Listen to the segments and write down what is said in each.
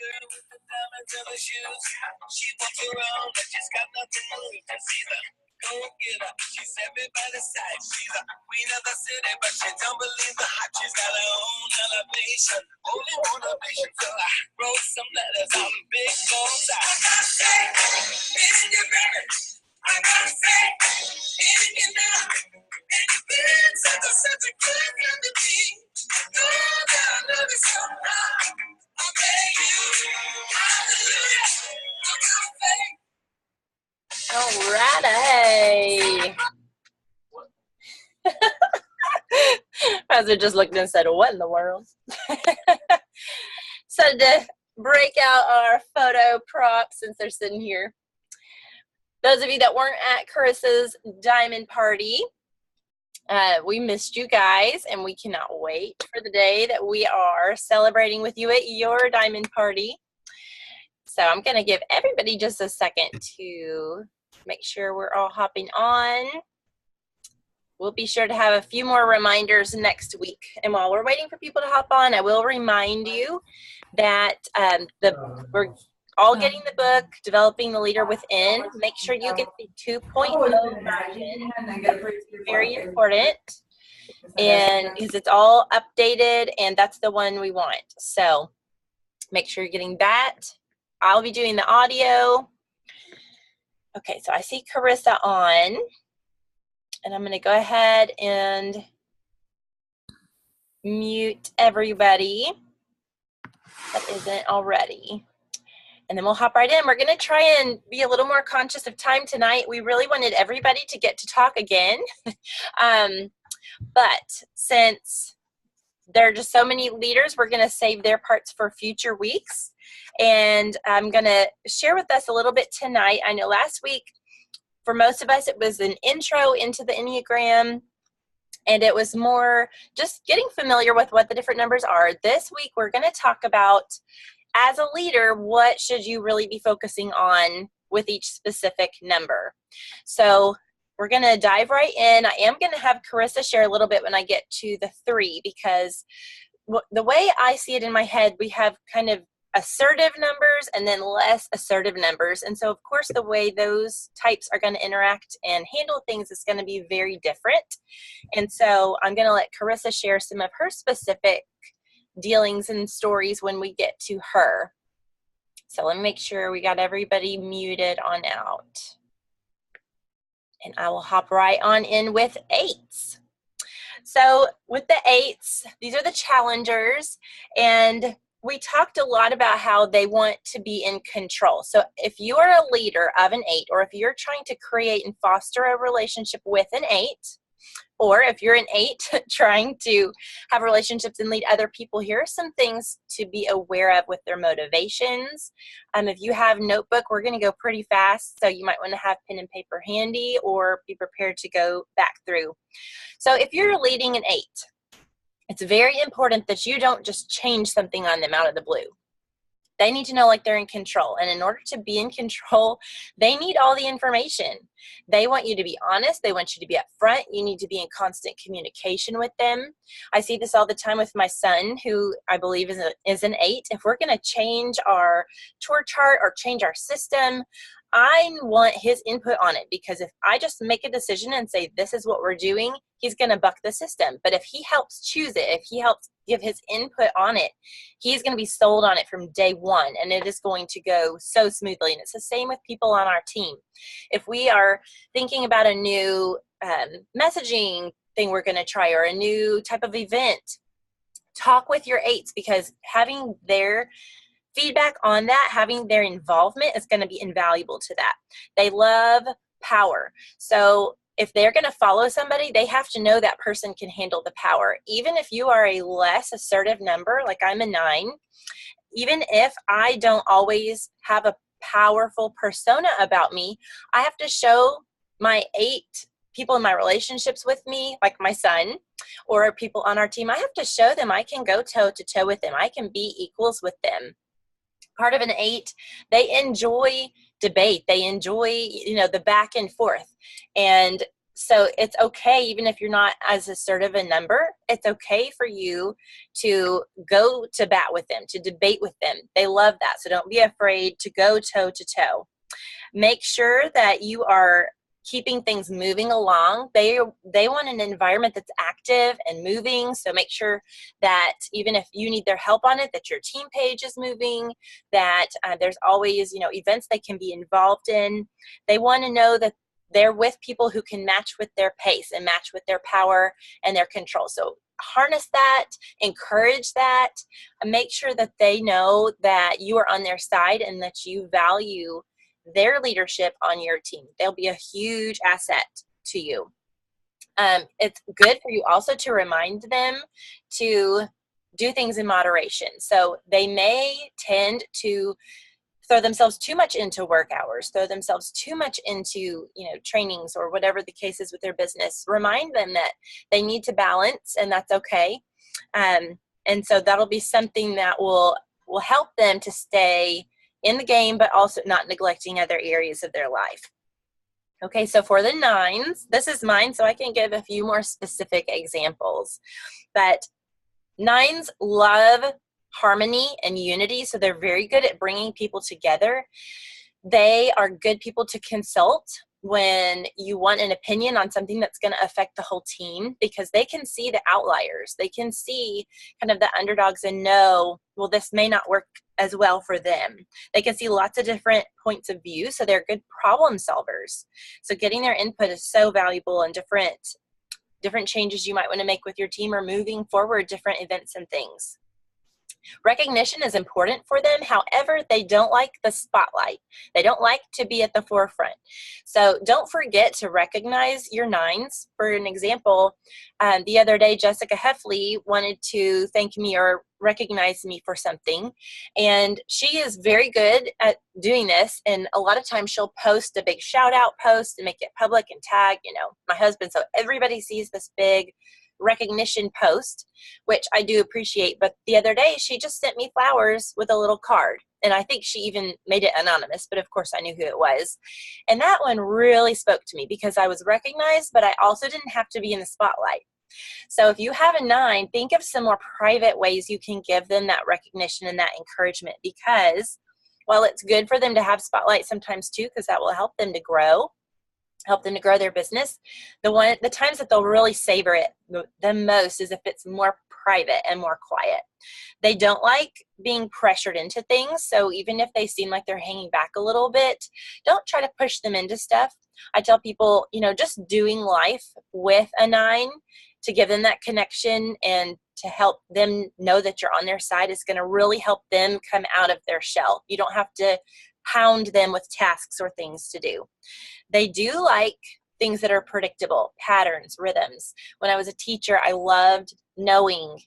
girl with the diamonds in her shoes. She walks around like she's got nothing to lose. She's a go-getter. She's everybody's side. She's a queen of the city, but she don't believe the hype. She's got her own elevation, only motivation. So I wrote some letters on big goals. I gotta say, Enneagram. I gotta say, Enneagram. And you've been such a good friend to me. Know that I love you so much. I beg you, hallelujah. I gotta say. Alrighty. Pastor just looked and said, what in the world? So to break out our photo props, since they're sitting here, those of you that weren't at Carissa's diamond party, we missed you guys, and we cannot wait for the day that we are celebrating with you at your diamond party. So I'm going to give everybody just a second to make sure we're all hopping on. We'll be sure to have a few more reminders next week. And while we're waiting for people to hop on, I will remind you that we're all getting the book, Developing the Leader Within. Make sure you get the 2.0 version. Very important. And because it's all updated, and that's the one we want. So make sure you're getting that. I'll be doing the audio. Okay, so I see Carissa on. And I'm going to go ahead and mute everybody that isn't already. And then we'll hop right in. We're going to try and be a little more conscious of time tonight. We really wanted everybody to get to talk again. But since there are just so many leaders, we're going to save their parts for future weeks. And I'm going to share with us a little bit tonight. I know last week, for most of us, it was an intro into the Enneagram. And it was more just getting familiar with what the different numbers are. This week, we're going to talk about, as a leader, what should you really be focusing on with each specific number. So we're going to dive right in. I am going to have Carissa share a little bit when I get to the 3, because the way I see it in my head, we have kind of assertive numbers and then less assertive numbers. And so, of course, the way those types are going to interact and handle things is going to be very different. And so I'm going to let Carissa share some of her specific dealings and stories when we get to her. So let me make sure we got everybody muted on out. And I will hop right on in with 8s. So with the 8s, these are the challengers, and we talked a lot about how they want to be in control. So if you are a leader of an 8, or if you're trying to create and foster a relationship with an 8, or if you're an 8 trying to have relationships and lead other people, here are some things to be aware of with their motivations. If you have notebook, we're going to go pretty fast, so you might want to have pen and paper handy or be prepared to go back through. So if you're leading an 8, it's very important that you don't just change something on them out of the blue. They need to know like they're in control. And in order to be in control, they need all the information. They want you to be honest. They want you to be upfront. You need to be in constant communication with them. I see this all the time with my son, who I believe is an 8. If we're going to change our tour chart or change our system, I want his input on it, because if I just make a decision and say, this is what we're doing, he's going to buck the system. But if he helps choose it, if he helps give his input on it, he's going to be sold on it from day one, and it is going to go so smoothly. And it's the same with people on our team. If we are thinking about a new messaging thing we're going to try, or a new type of event, talk with your 8s, because having their feedback on that, having their involvement is going to be invaluable to that. They love power. So if they're going to follow somebody, they have to know that person can handle the power. Even if you are a less assertive number, like I'm a 9, even if I don't always have a powerful persona about me, I have to show my 8 people in my relationships with me, like my son, or people on our team, I have to show them I can go toe to toe with them. I can be equals with them. Part of an 8, they enjoy debate. They enjoy, the back and forth. And So it's okay, even if you're not as assertive a number, it's okay for you to go to bat with them, to debate with them. They love that. So don't be afraid to go toe to toe. Make sure that you are keeping things moving along. They want an environment that's active and moving. So make sure that even if you need their help on it, that your team page is moving, that there's always, events they can be involved in. They want to know that they're with people who can match with their pace and match with their power and their control. So harness that, encourage that, and make sure that they know that you are on their side and that you value their leadership on your team. They'll be a huge asset to you. It's good for you also to remind them to do things in moderation. So they may tend to throw themselves too much into work hours, throw themselves too much into, trainings or whatever the case is with their business. Remind them that they need to balance, and that's okay. And so that'll be something that will help them to stay in the game, but also not neglecting other areas of their life. Okay, so for the 9s, this is mine, so I can give a few more specific examples. But 9s love harmony and unity, so they're very good at bringing people together. They are good people to consult when you want an opinion on something that's going to affect the whole team, because they can see the outliers. They can see kind of the underdogs and know, well, this may not work as well for them. They can see lots of different points of view, so they're good problem solvers. So getting their input is so valuable, and different changes you might want to make with your team, or moving forward different events and things. Recognition is important for them. However, they don't like the spotlight. They don't like to be at the forefront. So don't forget to recognize your 9s. For an example, the other day, Jessica Heffley wanted to thank me or recognize me for something. And she is very good at doing this. And a lot of times she'll post a big shout out post and make it public and tag, my husband. So everybody sees this big recognition post, which I do appreciate. But the other day, she just sent me flowers with a little card. And I think she even made it anonymous, but of course I knew who it was. And that one really spoke to me, because I was recognized, but I also didn't have to be in the spotlight. So if you have a 9, think of some more private ways you can give them that recognition and that encouragement, because while it's good for them to have spotlight sometimes too, because that will help them to grow their business, the times that they'll really savor it the most is if it's more private and more quiet. They don't like being pressured into things. So even if they seem like they're hanging back a little bit, don't try to push them into stuff. I tell people, just doing life with a 9 to give them that connection and to help them know that you're on their side is going to really help them come out of their shell. You don't have to hound them with tasks or things to do. They do like things that are predictable, patterns, rhythms. When I was a teacher, I loved knowing,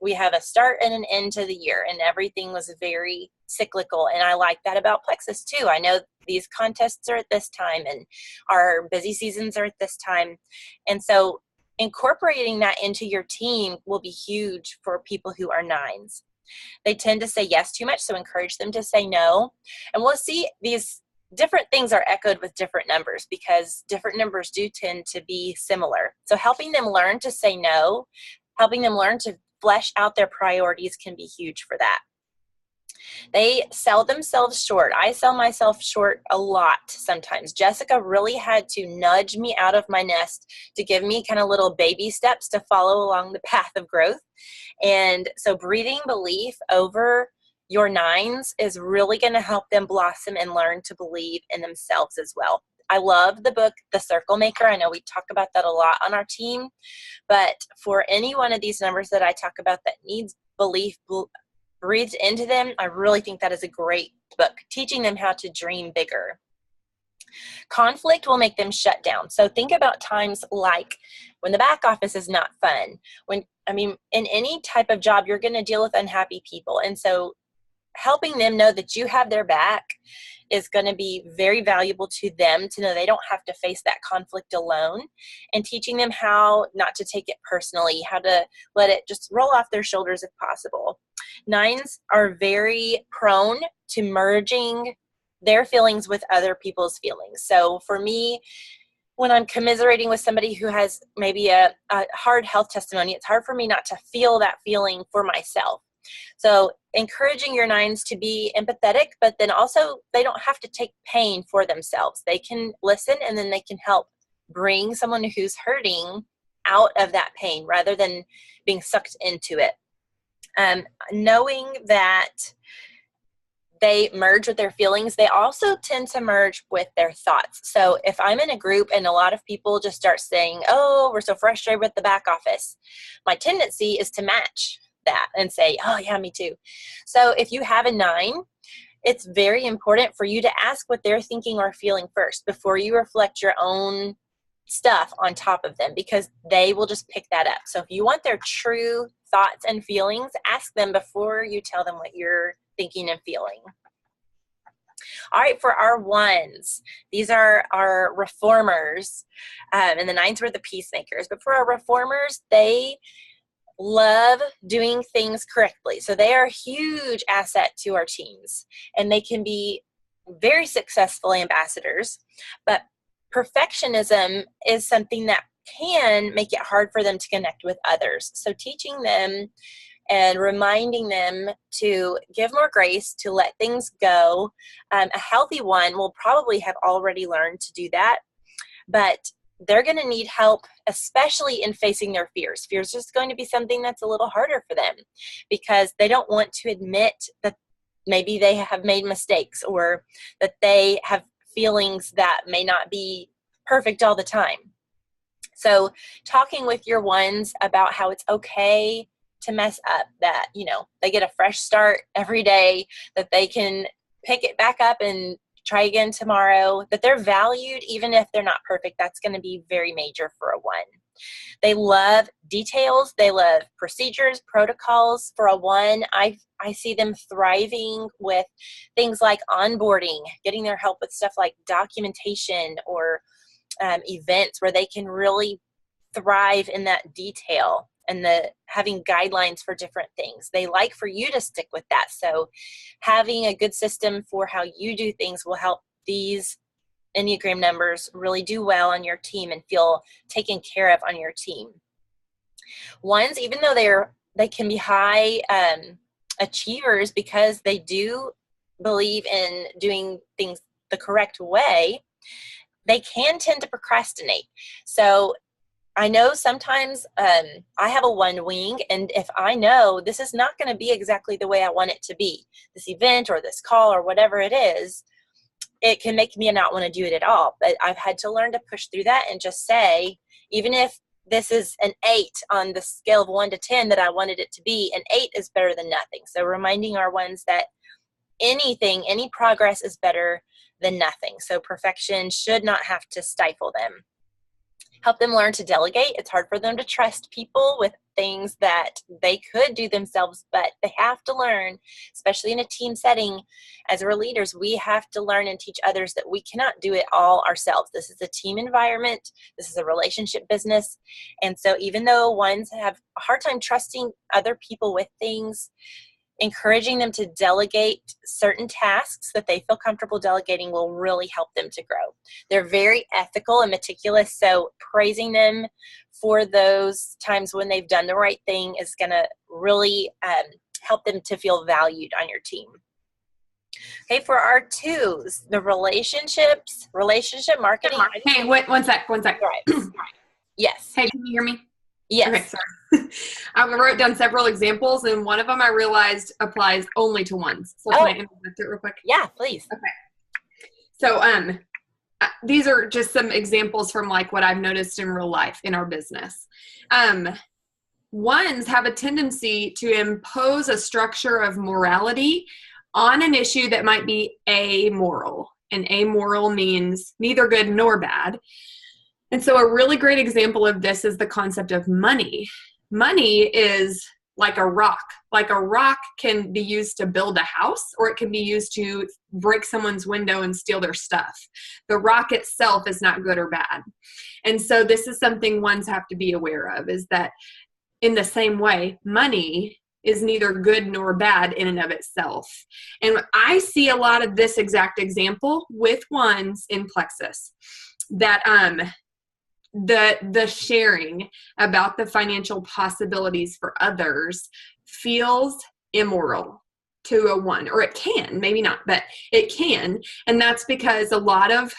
we have a start and an end to the year, and everything was very cyclical. And I like that about Plexus too. I know these contests are at this time and our busy seasons are at this time. And so incorporating that into your team will be huge for people who are 9s. They tend to say yes too much, so encourage them to say no. And we'll see these different things are echoed with different numbers, because different numbers do tend to be similar. So helping them learn to say no, helping them learn to flesh out their priorities can be huge for that. They sell themselves short. I sell myself short a lot sometimes. Jessica really had to nudge me out of my nest to give me kind of little baby steps to follow along the path of growth. And so breathing belief over your 9s is really going to help them blossom and learn to believe in themselves as well. I love the book, The Circle Maker. I know we talk about that a lot on our team, but for any one of these numbers that I talk about that needs belief breathed into them, I really think that is a great book, teaching them how to dream bigger. Conflict will make them shut down. So think about times like when the back office is not fun. In any type of job, you're going to deal with unhappy people. And so helping them know that you have their back is going to be very valuable to them, to know they don't have to face that conflict alone, and teaching them how not to take it personally, how to let it just roll off their shoulders if possible. 9s are very prone to merging their feelings with other people's feelings. So for me, when I'm commiserating with somebody who has maybe a hard health testimony, it's hard for me not to feel that feeling for myself. So encouraging your nines to be empathetic, but then also they don't have to take pain for themselves. They can listen, and then they can help bring someone who's hurting out of that pain rather than being sucked into it. Knowing that they merge with their feelings, they also tend to merge with their thoughts. So if I'm in a group and a lot of people just start saying, oh, we're so frustrated with the back office, my tendency is to match that and say, oh yeah, me too. So if you have a 9, it's very important for you to ask what they're thinking or feeling first before you reflect your own stuff on top of them, because they will just pick that up. So if you want their true thoughts and feelings, ask them before you tell them what you're thinking and feeling. All right, for our 1s, these are our reformers, and the 9s were the peacemakers. But for our reformers, they love doing things correctly. So they are a huge asset to our teams, and they can be very successful ambassadors. But perfectionism is something that can make it hard for them to connect with others. So teaching them and reminding them to give more grace, to let things go. A healthy 1 will probably have already learned to do that, but they're going to need help, especially in facing their fears. Fears is going to be something that's a little harder for them because they don't want to admit that maybe they have made mistakes or that they have feelings that may not be perfect all the time. So talking with your 1s about how it's okay to mess up, that, they get a fresh start every day, that they can pick it back up and try again tomorrow, that they're valued even if they're not perfect. That's going to be very major for a 1. They love details. They love procedures, protocols. For a 1, I see them thriving with things like onboarding, getting their help with stuff like documentation or events where they can really thrive in that detail and having guidelines for different things. They like for you to stick with that. So having a good system for how you do things will help these Enneagram numbers really do well on your team and feel taken care of on your team. 1s, even though they can be high achievers because they do believe in doing things the correct way, they can tend to procrastinate. So I know sometimes I have a 1 wing, and if I know this is not going to be exactly the way I want it to be, this event or this call or whatever it is, it can make me not want to do it at all. But I've had to learn to push through that and just say, even if this is an 8 on the scale of 1 to 10 that I wanted it to be, an 8 is better than nothing. So reminding our 1s that any progress is better than nothing. So perfection should not have to stifle them. Help them learn to delegate. It's hard for them to trust people with things that they could do themselves, but they have to learn, especially in a team setting. As we're leaders, we have to learn and teach others that we cannot do it all ourselves. This is a team environment. This is a relationship business. And so even though 1s have a hard time trusting other people with things, encouraging them to delegate certain tasks that they feel comfortable delegating will really help them to grow. They're very ethical and meticulous, so praising them for those times when they've done the right thing is going to really help them to feel valued on your team. Okay, for our 2s, the relationship marketing. Hey, wait, one sec. Right. Yes. Hey, can you hear me? Yes. Okay, sorry. I wrote down several examples, and one of them I realized applies only to 1s. So can I interject it real quick? Yeah, please. Okay. So these are just some examples from like what I've noticed in real life in our business. 1s have a tendency to impose a structure of morality on an issue that might be amoral. And amoral means neither good nor bad. And so a really great example of this is the concept of money. Money is like a rock. Like a rock can be used to build a house, or it can be used to break someone's window and steal their stuff. The rock itself is not good or bad. And so this is something 1s have to be aware of, is that in the same way, money is neither good nor bad in and of itself. And I see a lot of this exact example with 1s in Plexus, that the sharing about the financial possibilities for others feels immoral to a 1, or it can, maybe not, but it can. And that's because a lot of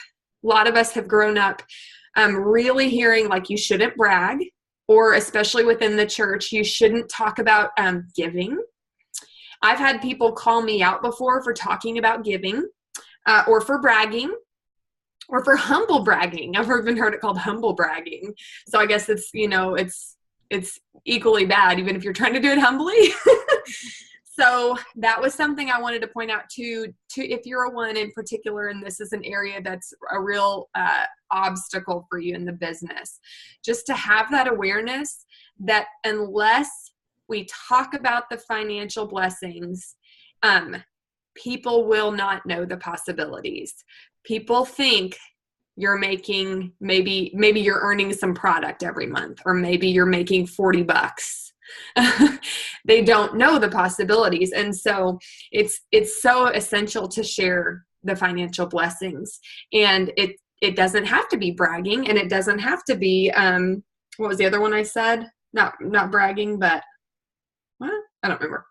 us have grown up really hearing like you shouldn't brag, or especially within the church, you shouldn't talk about giving. I've had people call me out before for talking about giving, or for bragging, or for humble bragging. I've even heard it called humble bragging. So I guess it's, it's equally bad, even if you're trying to do it humbly. So that was something I wanted to point out to if you're a 1 in particular, and this is an area that's a real obstacle for you in the business, just to have that awareness that unless we talk about the financial blessings, people will not know the possibilities. People think you're making, maybe you're earning some product every month, or maybe you're making $40. They don't know the possibilities. And so it's so essential to share the financial blessings. And it doesn't have to be bragging, and it doesn't have to be, what was the other one I said? Not bragging, but what? I don't remember.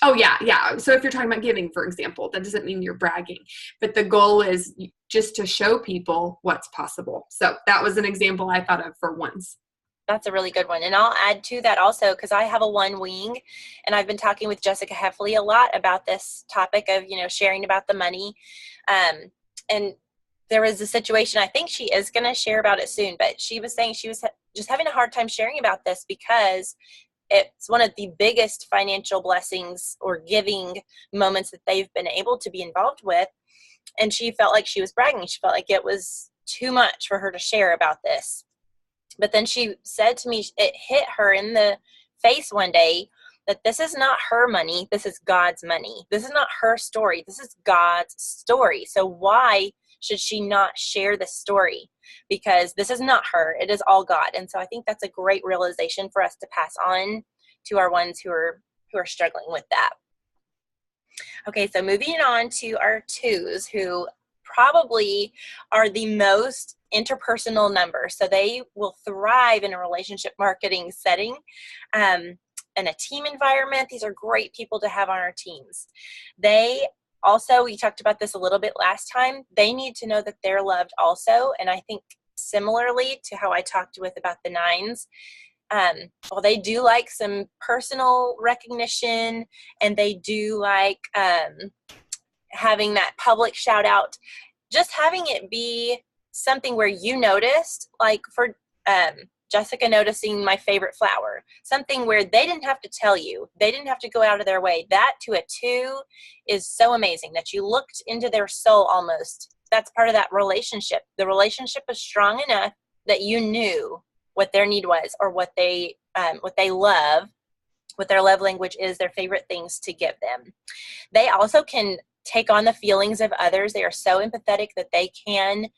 Oh yeah. So if you're talking about giving, for example, that doesn't mean you're bragging, but the goal is just to show people what's possible. So that was an example I thought of for 1s. That's a really good one. And I'll add to that also, because I have a 1 wing, and I've been talking with Jessica Heffley a lot about this topic of, sharing about the money. And there was a situation, I think she is going to share about it soon, but she was saying she was just having a hard time sharing about this because it's one of the biggest financial blessings or giving moments that they've been able to be involved with. And she felt like she was bragging. She felt like it was too much for her to share about this. But then she said to me, it hit her in the face one day that this is not her money. This is God's money. This is not her story. This is God's story. So why should she not share this story? Because this is not her. It is all God. And so I think that's a great realization for us to pass on to our ones who are struggling with that. Okay, so moving on to our 2s, who probably are the most interpersonal number. So they will thrive in a relationship marketing setting, in a team environment. These are great people to have on our teams. They also, we talked about this a little bit last time, they need to know that they're loved also. And I think similarly to how I talked with about the 9s, well, they do like some personal recognition, and they do like having that public shout out, just having it be something where you noticed, like for Jessica noticing my favorite flower, something where they didn't have to tell you, they didn't have to go out of their way. That to a 2 is so amazing that you looked into their soul almost. That's part of that relationship. The relationship is strong enough that you knew what their need was, or what they love, what their love language is, their favorite things to give them. They also can take on the feelings of others. They are so empathetic that they can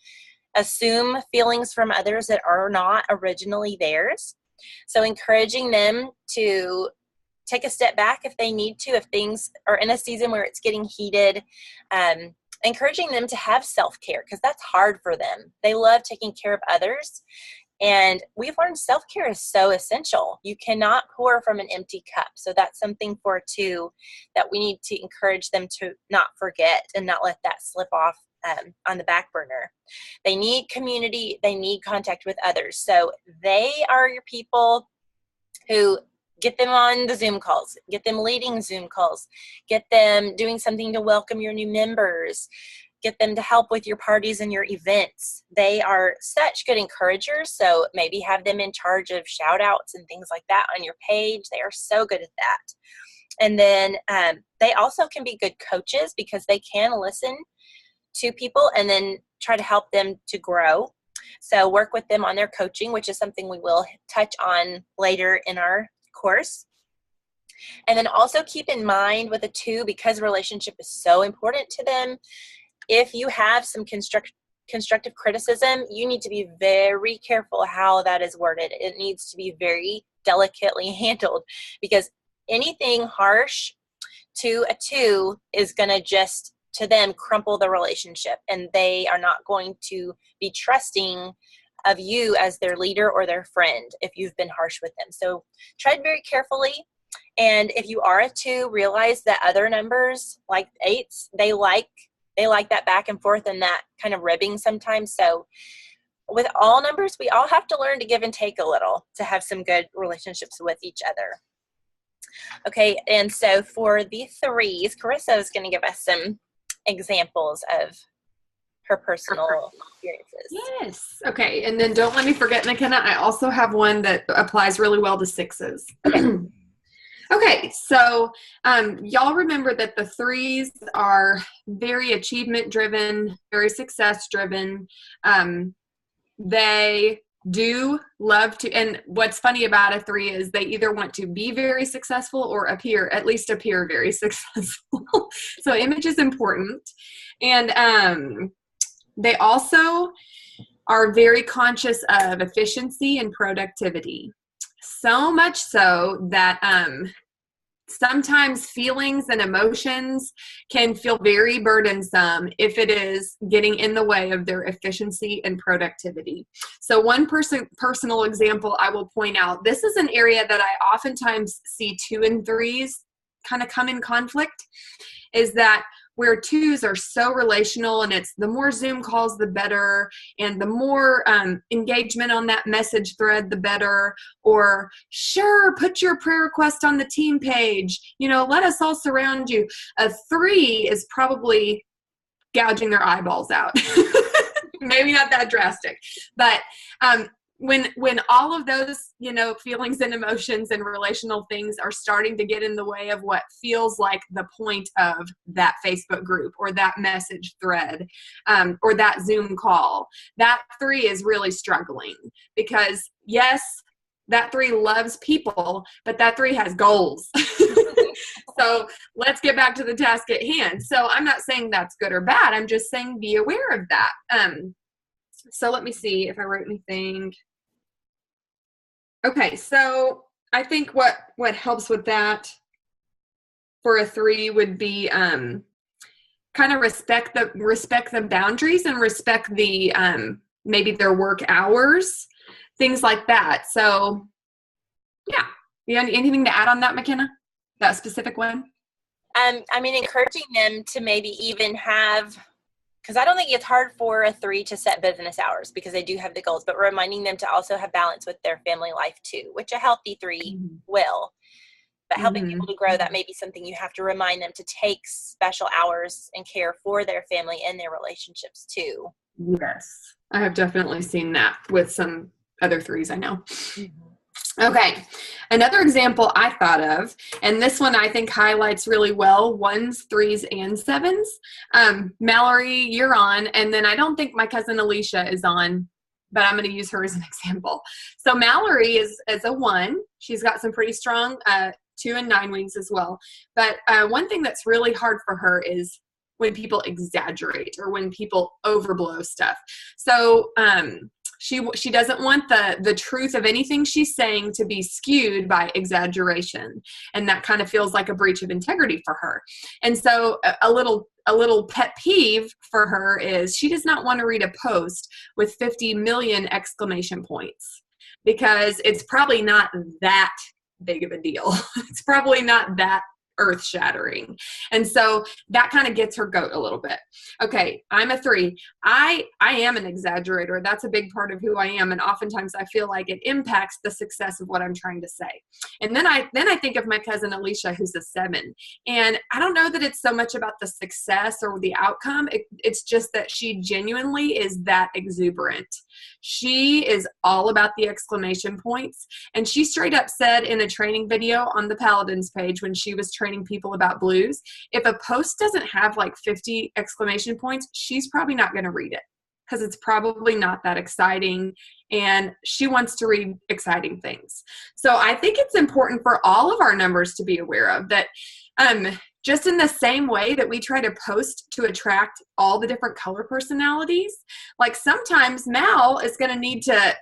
assume feelings from others that are not originally theirs. So encouraging them to take a step back if they need to, if things are in a season where it's getting heated, encouraging them to have self-care, because that's hard for them. They love taking care of others. And we've learned self-care is so essential. You cannot pour from an empty cup. So that's something for 2 that we need to encourage them to not forget and not let that slip off on the back burner. They need community. They need contact with others. So they are your people who get them on the Zoom calls, get them leading Zoom calls, get them doing something to welcome your new members, get them to help with your parties and your events. They are such good encouragers. So maybe have them in charge of shout outs and things like that on your page. They are so good at that. And then they also can be good coaches, because they can listen to people and then try to help them to grow. So work with them on their coaching, which is something we will touch on later in our course. And then also keep in mind with a 2, because relationship is so important to them, if you have some constructive criticism, you need to be very careful how that is worded. It needs to be very delicately handled, because anything harsh to a 2 is going to just, to them, crumple the relationship, and they are not going to be trusting of you as their leader or their friend if you've been harsh with them. So tread very carefully. And if you are a 2, realize that other numbers like 8s, they like that back and forth and that kind of ribbing sometimes. So with all numbers, we all have to learn to give and take a little to have some good relationships with each other. Okay, and so for the 3s, Carissa is going to give us some examples of her personal experiences. Yes. Okay, and then don't let me forget, McKenna, I also have one that applies really well to 6s. Okay. Okay, so y'all remember that the 3s are very achievement-driven, very success-driven. They do love to, and what's funny about a 3 is they either want to be very successful or at least appear very successful. So image is important. And they also are very conscious of efficiency and productivity. So much so that sometimes feelings and emotions can feel very burdensome if it is getting in the way of their efficiency and productivity. So one personal example I will point out, this is an area that I oftentimes see 2 and 3s kind of come in conflict, is that where 2s are so relational and it's the more Zoom calls, the better, and the more engagement on that message thread, the better, or sure, put your prayer request on the team page, let us all surround you. A 3 is probably gouging their eyeballs out. Maybe not that drastic, but when all of those, feelings and emotions and relational things are starting to get in the way of what feels like the point of that Facebook group or that message thread, or that Zoom call, that 3 is really struggling because yes, that 3 loves people, but that 3 has goals. So let's get back to the task at hand. So I'm not saying that's good or bad. I'm just saying be aware of that. So let me see if I wrote anything. Okay, so I think what helps with that for a 3 would be kind of respect the boundaries and respect the maybe their work hours, things like that. So yeah, you have anything to add on that, McKenna? That specific one? Encouraging them to maybe even have, because I don't think it's hard for a 3 to set business hours because they do have the goals, but reminding them to also have balance with their family life too, which a healthy 3 will. But helping people to grow, that may be something you have to remind them to take special hours and care for their family and their relationships too. Yes, I have definitely seen that with some other 3s I know. Okay, another example I thought of, and this one I think highlights really well 1s, 3s, and 7s. Mallory, you're on, and then I don't think my cousin Alicia is on, but I'm going to use her as an example. So Mallory is a 1. She's got some pretty strong 2 and 9 wings as well. But one thing that's really hard for her is when people exaggerate or when people overblow stuff. So she doesn't want the truth of anything she's saying to be skewed by exaggeration. And that kind of feels like a breach of integrity for her. And so a little pet peeve for her is she does not want to read a post with 50 million exclamation points because it's probably not that big of a deal. It's probably not that earth-shattering. And so that kind of gets her goat a little bit. Okay, I'm a 3. I am an exaggerator. That's a big part of who I am. And oftentimes I feel like it impacts the success of what I'm trying to say. And then I think of my cousin Alicia, who's a 7. And I don't know that it's so much about the success or the outcome. It's just that she genuinely is that exuberant. She is all about the exclamation points. And she straight up said in a training video on the Paladins page when she was training people about blues, if a post doesn't have like 50 exclamation points, she's probably not going to read it because it's probably not that exciting and she wants to read exciting things. So I think it's important for all of our numbers to be aware of that. Just in the same way that we try to post to attract all the different color personalities, like sometimes Mal is going to need to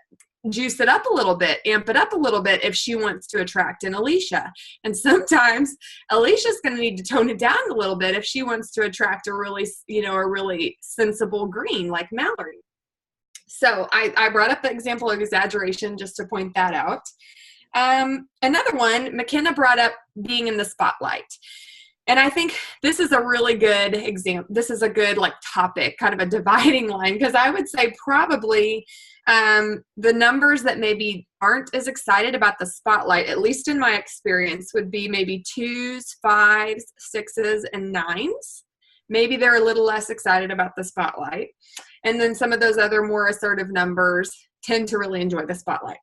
juice it up a little bit, amp it up a little bit if she wants to attract an Alicia. And sometimes Alicia's going to need to tone it down a little bit if she wants to attract a really sensible green like Mallory. So I brought up the example of exaggeration just to point that out. Another one, McKenna brought up being in the spotlight. And I think this is a really good example. This is a good topic, kind of a dividing line, because I would say probably the numbers that maybe aren't as excited about the spotlight, at least in my experience, would be maybe 2s, 5s, 6s, and 9s. Maybe they're a little less excited about the spotlight. And then some of those other more assertive numbers tend to really enjoy the spotlight.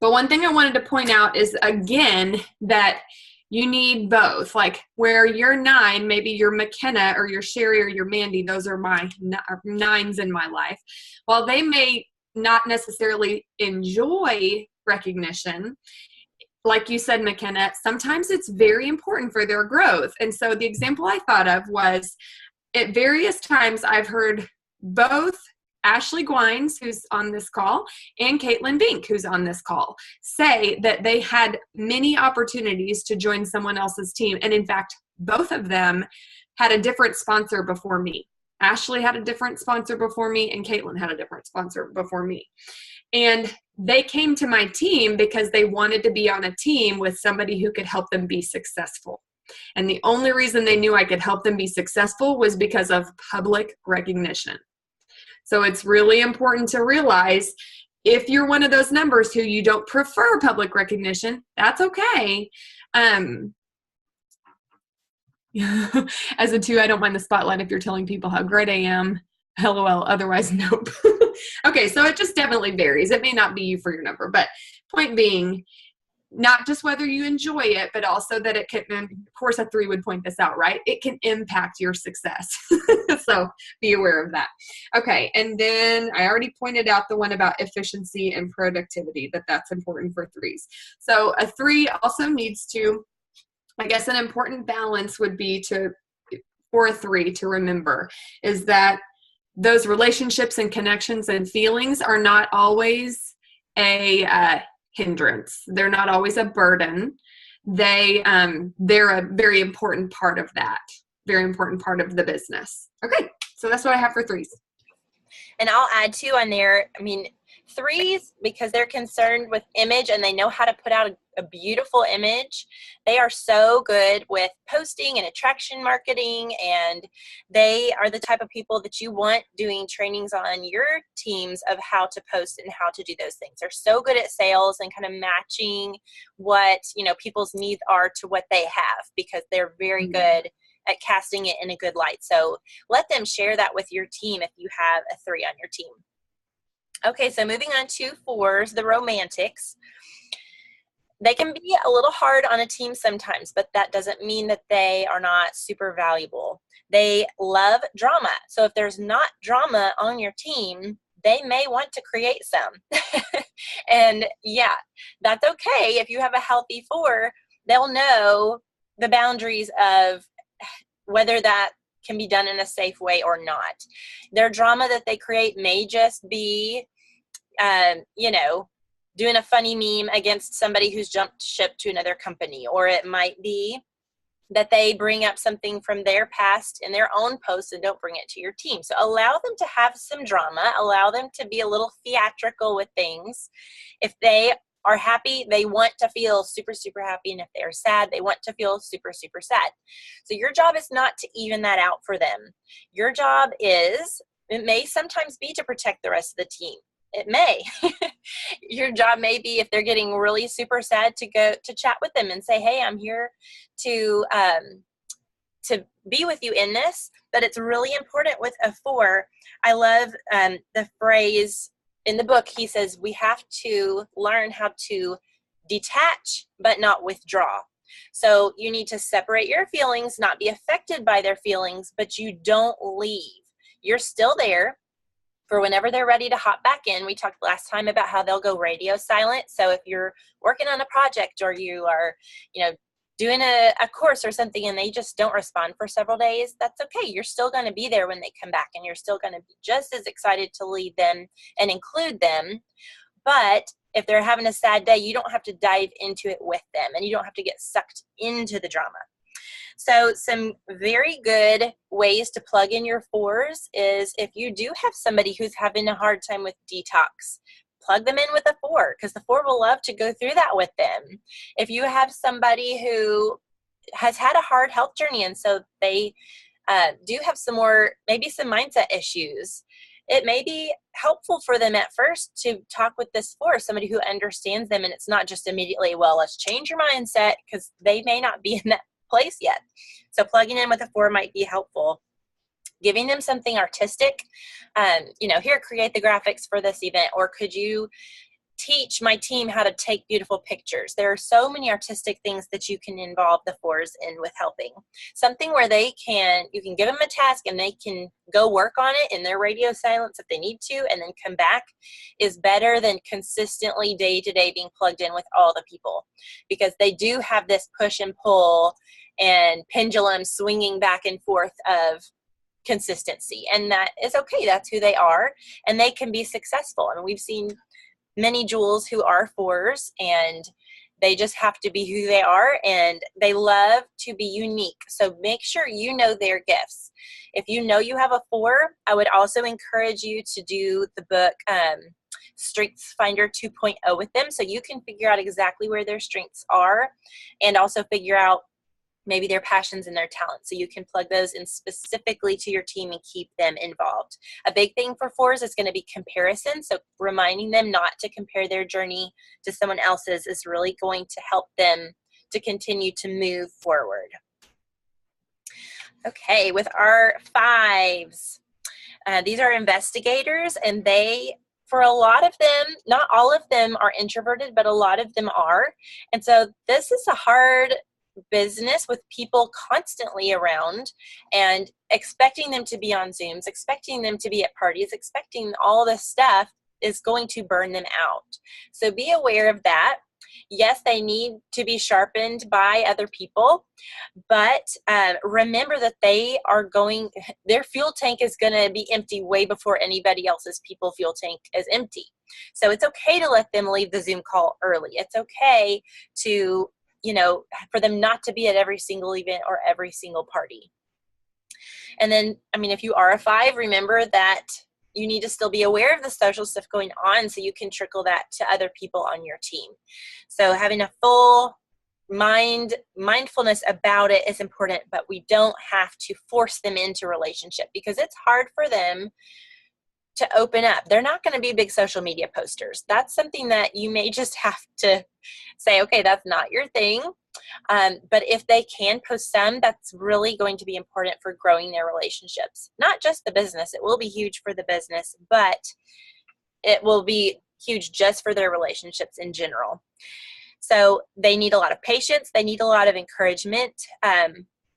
But one thing I wanted to point out is, again, that you need both. Like where you're 9, maybe you're McKenna or you're Sherry or you're Mandy. Those are my 9s in my life. While they may not necessarily enjoy recognition, like you said, McKenna, sometimes it's very important for their growth. And so the example I thought of was, at various times I've heard both Ashley Gwines, who's on this call, and Caitlin Bink, who's on this call, say that they had many opportunities to join someone else's team. And in fact, both of them had a different sponsor before me. Ashley had a different sponsor before me, and Caitlin had a different sponsor before me. And they came to my team because they wanted to be on a team with somebody who could help them be successful. And the only reason they knew I could help them be successful was because of public recognition. So it's really important to realize, if you're one of those numbers who you don't prefer public recognition, that's okay. As a 2, I don't mind the spotlight if you're telling people how great I am. LOL, otherwise, nope. Okay, so it just definitely varies. It may not be you for your number, but point being, not just whether you enjoy it, but also that it can, of course, a 3 would point this out, right? It can impact your success. So be aware of that. Okay, and then I already pointed out the one about efficiency and productivity, that's important for 3s. So a 3 also needs to, I guess an important balance would be for a 3 to remember is that those relationships and connections and feelings are not always a hindrance. They're not always a burden. They're a very important part of that, very important part of the business. Okay, so that's what I have for 3s. And I'll add 2 on there. I mean, 3s, because they're concerned with image and they know how to put out a beautiful image, they are so good with posting and attraction marketing, and they are the type of people that you want doing trainings on your teams of how to post and how to do those things. They're so good at sales and kind of matching what, people's needs are to what they have, because they're very good at casting it in a good light. So let them share that with your team if you have a 3 on your team. Okay, so moving on to 4s, the romantics. They can be a little hard on a team sometimes, but that doesn't mean that they are not super valuable. They love drama. So if there's not drama on your team, they may want to create some. And yeah, that's okay. If you have a healthy 4, they'll know the boundaries of whether that can be done in a safe way or not. Their drama that they create may just be, doing a funny meme against somebody who's jumped ship to another company, or it might be that they bring up something from their past in their own posts and don't bring it to your team. So allow them to have some drama, allow them to be a little theatrical with things. If they are happy, they want to feel super, super happy. And if they're sad, they want to feel super, super sad. So your job is not to even that out for them. Your job is, it may sometimes be to protect the rest of the team. It may. Your job may be, if they're getting really super sad, to go to chat with them and say, hey, I'm here to be with you in this. But it's really important with a 4. I love the phrase in the book. He says, we have to learn how to detach, but not withdraw. So you need to separate your feelings, not be affected by their feelings, but you don't leave. You're still there for whenever they're ready to hop back in. We talked last time about how they'll go radio silent. So if you're working on a project, or you are, doing a course or something, and they just don't respond for several days, that's okay. You're still going to be there when they come back, and you're still going to be just as excited to lead them and include them. But if they're having a sad day, you don't have to dive into it with them, and you don't have to get sucked into the drama. So some very good ways to plug in your 4s is if you do have somebody who's having a hard time with detox, plug them in with a 4, because the 4 will love to go through that with them. If you have somebody who has had a hard health journey and so they do have maybe some mindset issues, it may be helpful for them at first to talk with this 4, somebody who understands them, and it's not just immediately, well, let's change your mindset, because they may not be in that place yet. So plugging in with a 4 might be helpful. Giving them something artistic, here, create the graphics for this event, or could you teach my team how to take beautiful pictures? There are so many artistic things that you can involve the 4s in with helping. Something where you can give them a task and they can go work on it in their radio silence if they need to, and then come back, is better than consistently day to day being plugged in with all the people, because they do have this push and pull and pendulum swinging back and forth of consistency, and that is okay. That's who they are, and they can be successful. And we've seen many Jules who are 4s, and they just have to be who they are, and they love to be unique. So make sure you know their gifts. If you know you have a 4, I would also encourage you to do the book Strengths Finder 2.0 with them, so you can figure out exactly where their strengths are, and also figure out maybe their passions and their talents, so you can plug those in specifically to your team and keep them involved. A big thing for 4s is going to be comparison, so reminding them not to compare their journey to someone else's is really going to help them to continue to move forward. Okay, with our 5s, these are investigators, and for a lot of them, not all of them are introverted, but a lot of them are, and so this is a hard business with people constantly around, and expecting them to be on Zooms, expecting them to be at parties, expecting all this stuff is going to burn them out. So be aware of that. Yes, they need to be sharpened by other people, but remember that their fuel tank is going to be empty way before anybody else's fuel tank is empty. So it's okay to let them leave the Zoom call early. It's okay to for them not to be at every single event or every single party. And then, if you are a 5, remember that you need to still be aware of the social stuff going on so you can trickle that to other people on your team. So having a full mindfulness about it is important, but we don't have to force them into relationship, because it's hard for them to open up. They're not going to be big social media posters. That's something that you may just have to say, okay, that's not your thing. But if they can post some, that's really going to be important for growing their relationships. Not just the business. It will be huge for the business, but it will be huge just for their relationships in general. So they need a lot of patience. They need a lot of encouragement.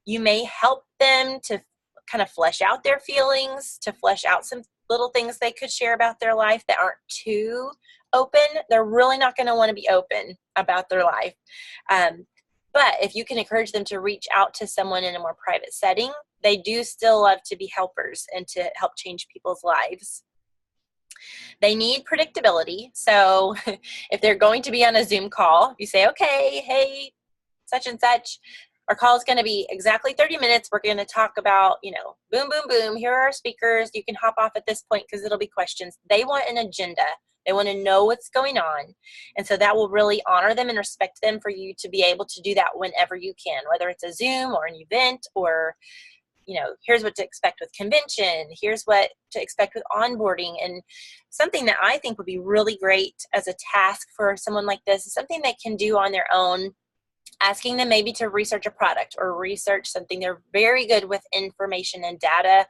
You may help them to kind of flesh out their feelings, to flesh out some little things they could share about their life that aren't too open. They're really not going to want to be open about their life. But if you can encourage them to reach out to someone in a more private setting, they do still love to be helpers and to help change people's lives. They need predictability. So if they're going to be on a Zoom call, you say, okay, hey, such and such, our call is going to be exactly 30 minutes. We're going to talk about, boom, boom, boom. Here are our speakers. You can hop off at this point because it'll be questions. They want an agenda. They want to know what's going on. And so that will really honor them and respect them for you to be able to do that whenever you can, whether it's a Zoom or an event, or, here's what to expect with convention. Here's what to expect with onboarding. And something that I think would be really great as a task for someone like this is something they can do on their own, asking them maybe to research a product or research something. They're very good with information and data,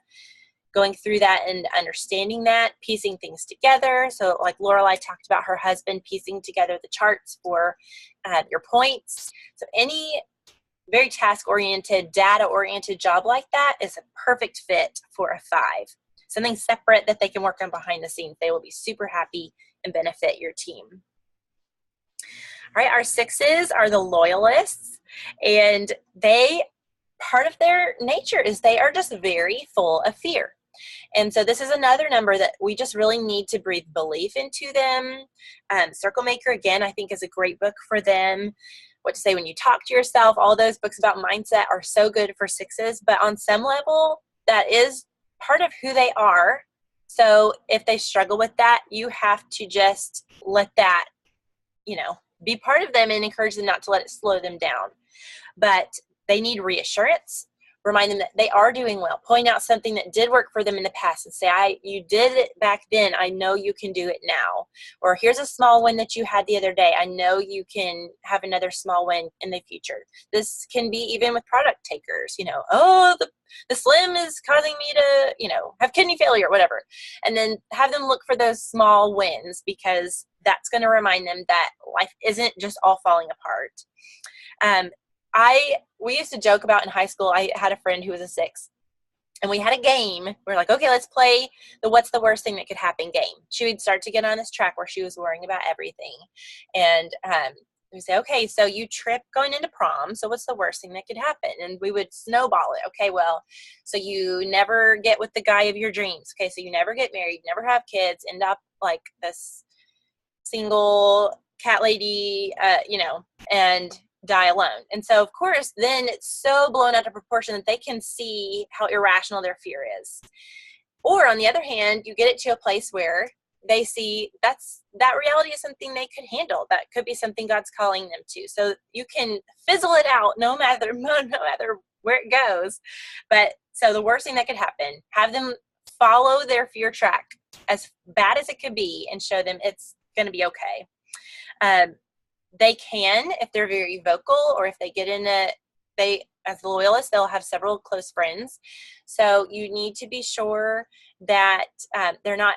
going through that and understanding that, piecing things together. So like Lorelei talked about her husband piecing together the charts for your points. So any very task-oriented, data-oriented job like that is a perfect fit for a 5. Something separate that they can work on behind the scenes. They will be super happy and benefit your team. All right, our 6s are the loyalists, and part of their nature is they are just very full of fear. And so this is another number that we just really need to breathe belief into them. Circle Maker, again, I think is a great book for them. What to say when you talk to yourself. All those books about mindset are so good for sixes, but on some level, that is part of who they are. So if they struggle with that, you have to just let that, be part of them and encourage them not to let it slow them down. But they need reassurance. Remind them that they are doing well. Point out something that did work for them in the past and say, you did it back then. I know you can do it now. Or here's a small win that you had the other day. I know you can have another small win in the future. This can be even with product takers, the Slim is causing me to, have kidney failure, whatever. And then have them look for those small wins, because that's going to remind them that life isn't just all falling apart. We used to joke about in high school. I had a friend who was a 6, and we had a game. We were like, okay, let's play the what's the worst thing that could happen game. She would start to get on this track where she was worrying about everything. And we say, okay, so you trip going into prom. So what's the worst thing that could happen? And we would snowball it. Okay, well, so you never get with the guy of your dreams. Okay, so you never get married, never have kids, end up like this single cat lady, and die alone. And so, of course, then it's so blown out of proportion that they can see how irrational their fear is. Or on the other hand, you get it to a place where they see that reality is something they could handle. That could be something God's calling them to. So you can fizzle it out no matter where it goes. But so the worst thing that could happen, have them follow their fear track as bad as it could be and show them it's going to be okay. They can, if they're very vocal, or if they get in as loyalists, they'll have several close friends. So you need to be sure that they're not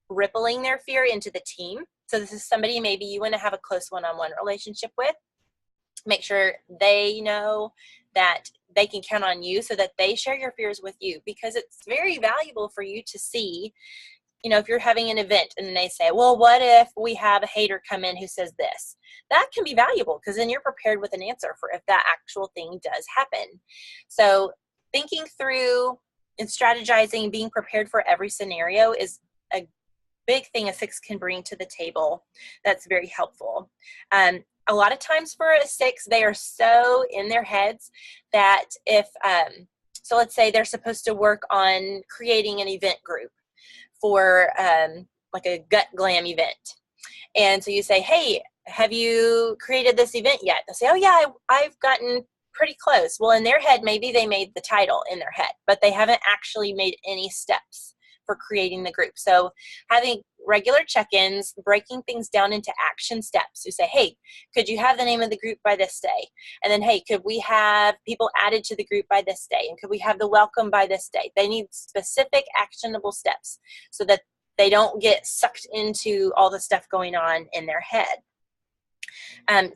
rippling their fear into the team. So this is somebody maybe you want to have a close one-on-one relationship with. Make sure they know that they can count on you so that they share your fears with you, because it's very valuable for you to see, if you're having an event and they say, well, what if we have a hater come in who says this? That can be valuable, because then you're prepared with an answer for if that actual thing does happen. So thinking through and strategizing, being prepared for every scenario is a big thing a 6 can bring to the table. That's very helpful. A lot of times for a 6, they are so in their heads that so let's say they're supposed to work on creating an event group for like a gut glam event. And so you say, hey, have you created this event yet? They'll say, oh yeah, I've gotten pretty close. Well, in their head, maybe they made the title in their head, but they haven't actually made any steps for creating the group. So having regular check-ins, breaking things down into action steps. You say, hey, could you have the name of the group by this day? And then, hey, could we have people added to the group by this day? And could we have the welcome by this day? They need specific actionable steps so that they don't get sucked into all the stuff going on in their head.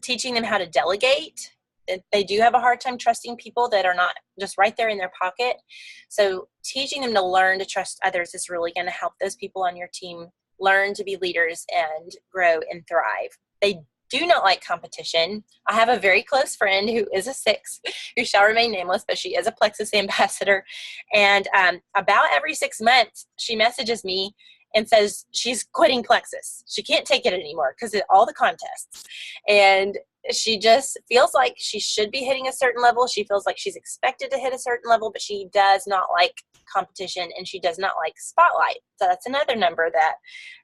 Teaching them how to delegate. They do have a hard time trusting people that are not just right there in their pocket. So teaching them to learn to trust others is really going to help those people on your team learn to be leaders and grow and thrive. They do not like competition. I have a very close friend who is a 6, who shall remain nameless, but she is a Plexus ambassador. And about every 6 months, she messages me and says she's quitting Plexus. She can't take it anymore because of all the contests. And she just feels like she should be hitting a certain level. She feels like she's expected to hit a certain level, but she does not like competition and she does not like spotlight. So that's another number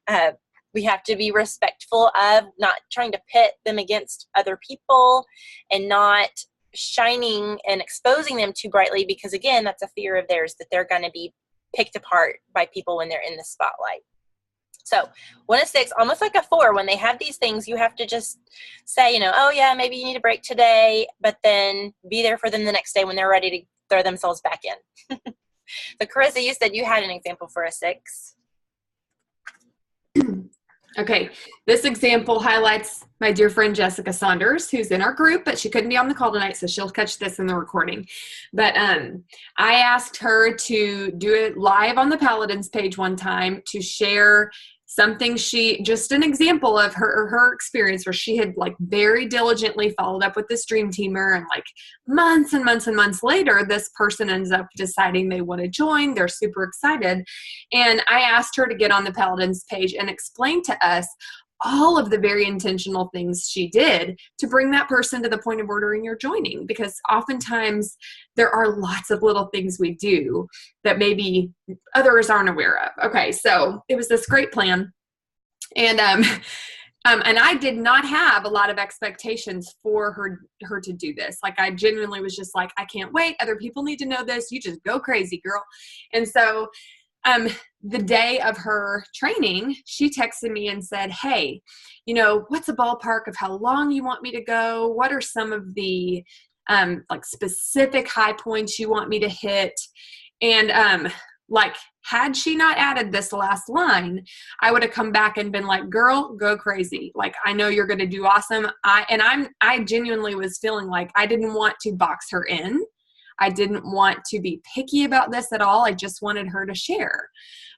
that we have to be respectful of, not trying to pit them against other people and not shining and exposing them too brightly, because again, that's a fear of theirs that they're going to be picked apart by people when they're in the spotlight. So 1 of 6, almost like a 4, when they have these things, you have to just say, oh yeah, maybe you need a break today, but then be there for them the next day when they're ready to throw themselves back in. So Carissa, you said you had an example for a 6. Okay, this example highlights my dear friend Jessica Saunders, who's in our group, but she couldn't be on the call tonight, so she'll catch this in the recording. But I asked her to do it live on the Paladins page one time to share something just an example of her experience where she had like very diligently followed up with this dream teamer, and like months and months and months later, this person ends up deciding they want to join. They're super excited. And I asked her to get on the Paladins page and explain to us all of the very intentional things she did to bring that person to the point of ordering your joining, because oftentimes there are lots of little things we do that maybe others aren't aware of. Okay, so it was this great plan. And I did not have a lot of expectations for her to do this. Like, I genuinely was just like, I can't wait. Other people need to know this. You just go crazy, girl. And so the day of her training, she texted me and said, hey, what's a ballpark of how long you want me to go? What are some of the like specific high points you want me to hit? And like, had she not added this last line, I would have come back and been like, girl, go crazy. Like, I know you're going to do awesome. I genuinely was feeling like I didn't want to box her in. I didn't want to be picky about this at all. I just wanted her to share.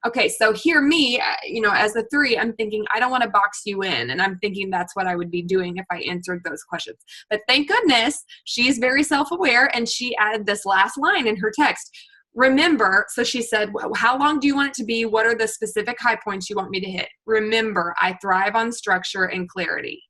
Okay, so hear me, as a 3, I'm thinking, I don't want to box you in. And I'm thinking that's what I would be doing if I answered those questions. But thank goodness she's very self-aware, and she added this last line in her text. Remember, so she said, how long do you want it to be? What are the specific high points you want me to hit? Remember, I thrive on structure and clarity.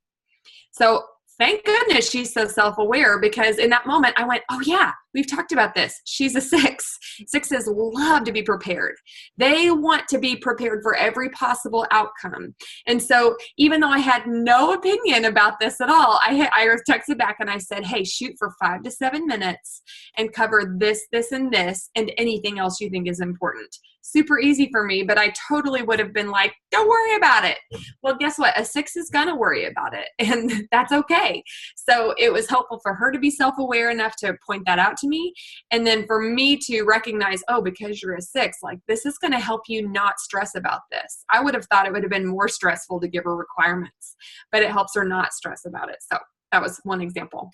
So thank goodness she's so self-aware, because in that moment I went, oh yeah, we've talked about this. She's a 6. 6s love to be prepared. They want to be prepared for every possible outcome. And so even though I had no opinion about this at all, I texted back and I said, hey, shoot for 5 to 7 minutes and cover this, this, and this, and anything else you think is important. Super easy for me, but I totally would have been like, don't worry about it. Well, guess what? A 6 is going to worry about it, and that's okay. So it was helpful for her to be self-aware enough to point that out to me. And then for me to recognize, oh, because you're a 6, like, this is going to help you not stress about this. I would have thought it would have been more stressful to give her requirements, but it helps her not stress about it. So that was one example.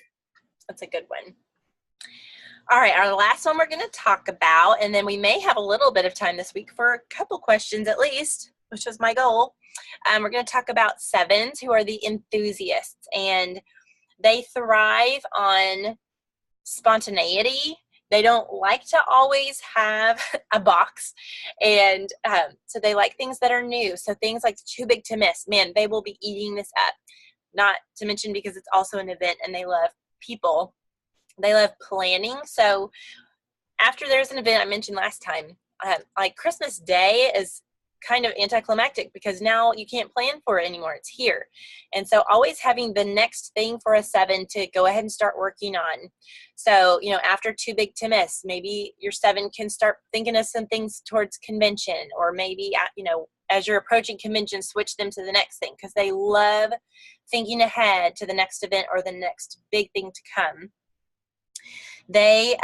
That's a good one. All right, our last one we're going to talk about, and then we may have a little bit of time this week for a couple questions at least, which was my goal. We're going to talk about 7s, who are the enthusiasts, and they thrive on spontaneity. They don't like to always have a box, and so they like things that are new. So things like too big to miss, man, they will be eating this up. Not to mention because it's also an event and they love people. They love planning. So after there's an event I mentioned last time, like Christmas Day is kind of anticlimactic because now you can't plan for it anymore. It's here. And so always having the next thing for a 7 to go ahead and start working on. So, after too big to miss, maybe your 7 can start thinking of some things towards convention, or maybe, as you're approaching convention, switch them to the next thing, because they love thinking ahead to the next event or the next big thing to come. They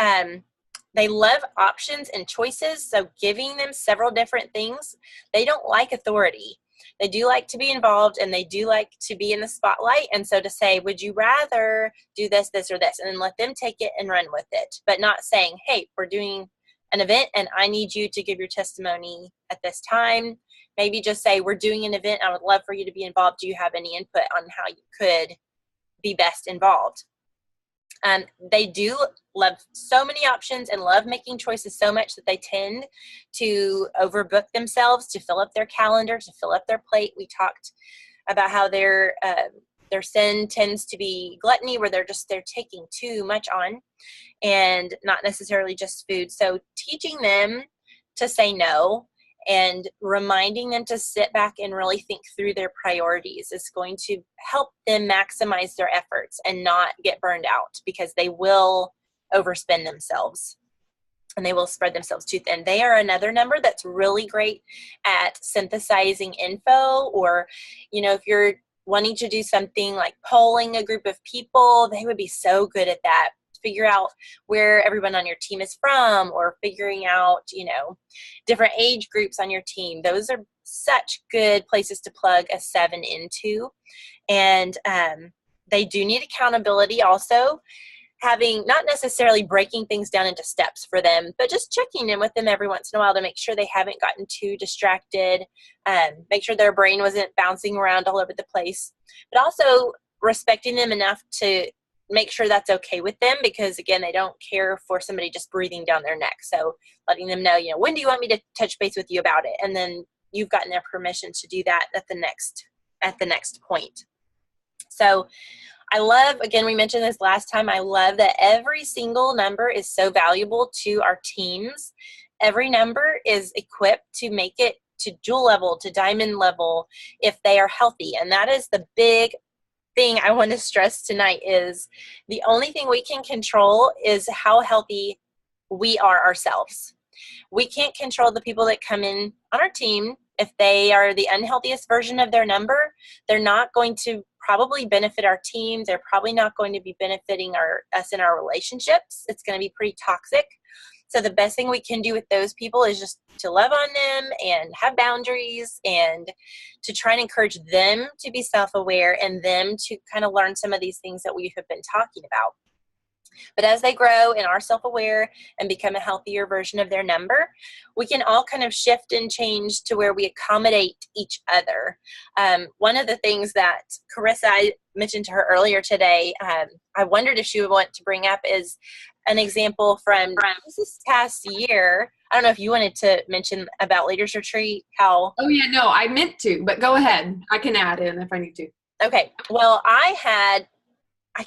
love options and choices, so giving them several different things. They don't like authority. They do like to be involved, and they do like to be in the spotlight. And so to say, would you rather do this, this, or this, and then let them take it and run with it, but not saying, hey, we're doing an event and I need you to give your testimony at this time. Maybe just say, we're doing an event. I would love for you to be involved. Do you have any input on how you could be best involved? They do love so many options and love making choices so much that they tend to overbook themselves, to fill up their calendar, to fill up their plate. We talked about how their sin tends to be gluttony, where they're taking too much on, and not necessarily just food. So teaching them to say no and reminding them to sit back and really think through their priorities is going to help them maximize their efforts and not get burned out, because they will overspend themselves and they will spread themselves too thin. They are another number that's really great at synthesizing info, or, if you're wanting to do something like polling a group of people, they would be so good at that. Figure out where everyone on your team is from, or figuring out, different age groups on your team. Those are such good places to plug a 7 into. And they do need accountability also. Having, not necessarily breaking things down into steps for them, but just checking in with them every once in a while to make sure they haven't gotten too distracted, make sure their brain wasn't bouncing around all over the place, but also respecting them enough to make sure that's okay with them, because again, they don't care for somebody just breathing down their neck. So letting them know, when do you want me to touch base with you about it? And then you've gotten their permission to do that at the next at the next point. So I love, again, we mentioned this last time, I love that every single number is so valuable to our teams. Every number is equipped to make it to jewel level, to diamond level, if they are healthy. And that is the big thing I want to stress tonight, is the only thing we can control is how healthy we are ourselves. We can't control the people that come in on our team. If they are the unhealthiest version of their number, they're not going to probably benefit our team. They're probably not going to be benefiting us in our relationships. It's going to be pretty toxic. So the best thing we can do with those people is just to love on them and have boundaries, and to try and encourage them to be self-aware, and them to kind of learn some of these things that we have been talking about. But as they grow and are self-aware and become a healthier version of their number, we can all kind of shift and change to where we accommodate each other. One of the things that Carissa, I mentioned to her earlier today, I wondered if she would want to bring up, is an example from this past year. I don't know if you wanted to mention about Leaders Retreat, how... Oh, yeah, no, I meant to, but go ahead. I can add in if I need to. Okay. Well, I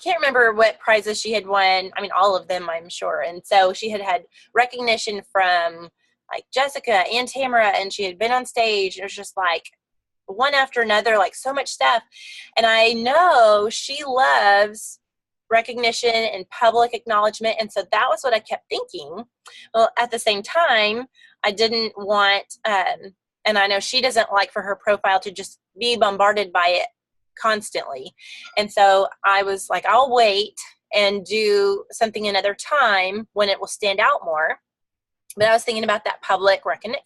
can't remember what prizes she had won. I mean, all of them, I'm sure. And so she had recognition from like Jessica and Tamara, and she had been on stage. It was just like one after another, like so much stuff. And I know she loves recognition and public acknowledgement. And so that was what I kept thinking. Well, at the same time, I didn't want, and I know she doesn't like for her profile to just be bombarded by it constantly. And so I was like, I'll wait and do something another time when it will stand out more. But I was thinking about that public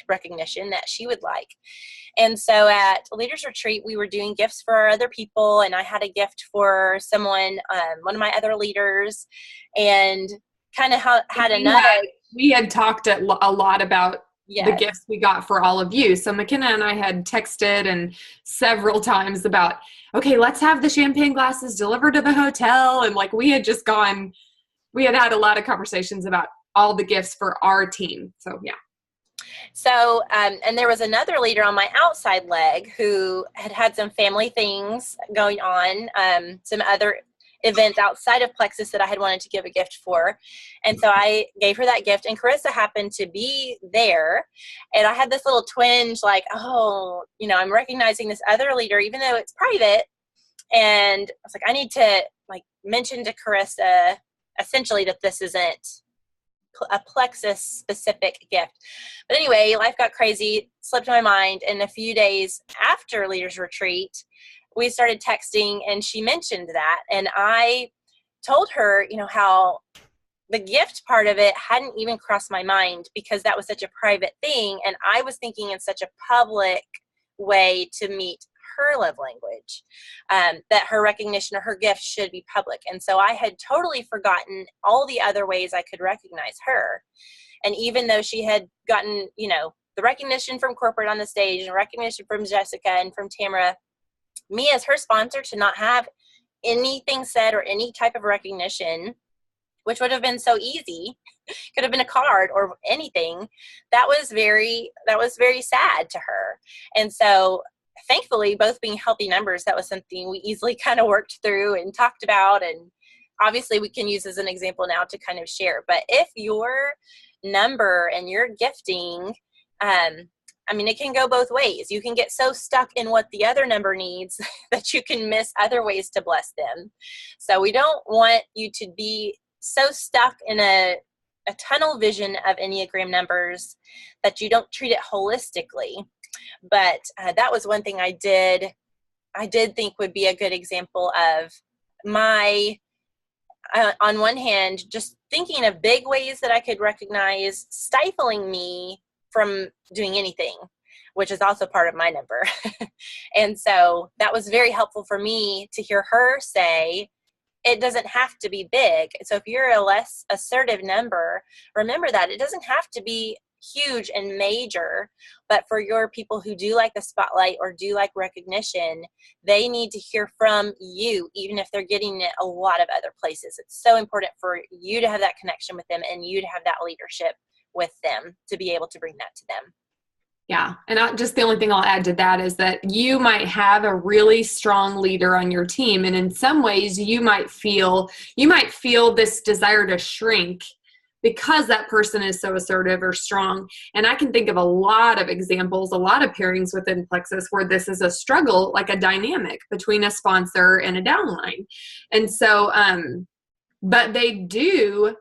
recognition that she would like. And so at Leaders Retreat, we were doing gifts for other people, and I had a gift for someone, one of my other leaders, and kind of had another. We had talked a lot about Yes. the gifts we got for all of you. So McKenna and I had texted and several times about, okay, let's have the champagne glasses delivered to the hotel. And like we had had a lot of conversations about all the gifts for our team. So yeah. So, and there was another leader on my outside leg who had some family things going on, some other events outside of Plexus that I had wanted to give a gift for. And so I gave her that gift, and Carissa happened to be there. And I had this little twinge like, oh, I'm recognizing this other leader, even though it's private. And I was like, I need to like mention to Carissa essentially that this isn't a Plexus specific gift. But anyway, life got crazy, slipped my mind. And a few days after Leaders Retreat, we started texting, and she mentioned that. And I told her, how the gift part of it hadn't even crossed my mind, because that was such a private thing. And I was thinking in such a public way to meet her love language, that her recognition or her gift should be public. And so I had totally forgotten all the other ways I could recognize her. And even though she had gotten, the recognition from corporate on the stage, and recognition from Jessica and from Tamara, me as her sponsor to not have anything said or any type of recognition, which would have been so easy, could have been a card or anything, that was very sad to her. And so thankfully, both being healthy numbers, that was something we easily kind of worked through and talked about. And obviously we can use as an example now to kind of share. But if your number and your gifting, it can go both ways. You can get so stuck in what the other number needs that you can miss other ways to bless them. So we don't want you to be so stuck in a tunnel vision of Enneagram numbers that you don't treat it holistically. But that was one thing I did think would be a good example of my, on one hand, just thinking of big ways that I could recognize stifling me from doing anything, which is also part of my number. And so that was very helpful for me to hear her say, it doesn't have to be big. So if you're a less assertive number, remember that it doesn't have to be huge and major, but for your people who do like the spotlight or do like recognition, they need to hear from you, even if they're getting it a lot of other places. It's so important for you to have that connection with them, and you to have that leadership with them to be able to bring that to them. Yeah. And just the only thing I'll add to that is that you might have a really strong leader on your team. And in some ways you might feel this desire to shrink because that person is so assertive or strong. And I can think of a lot of examples, a lot of pairings within Plexus where this is a struggle, like a dynamic between a sponsor and a downline. And so, but they do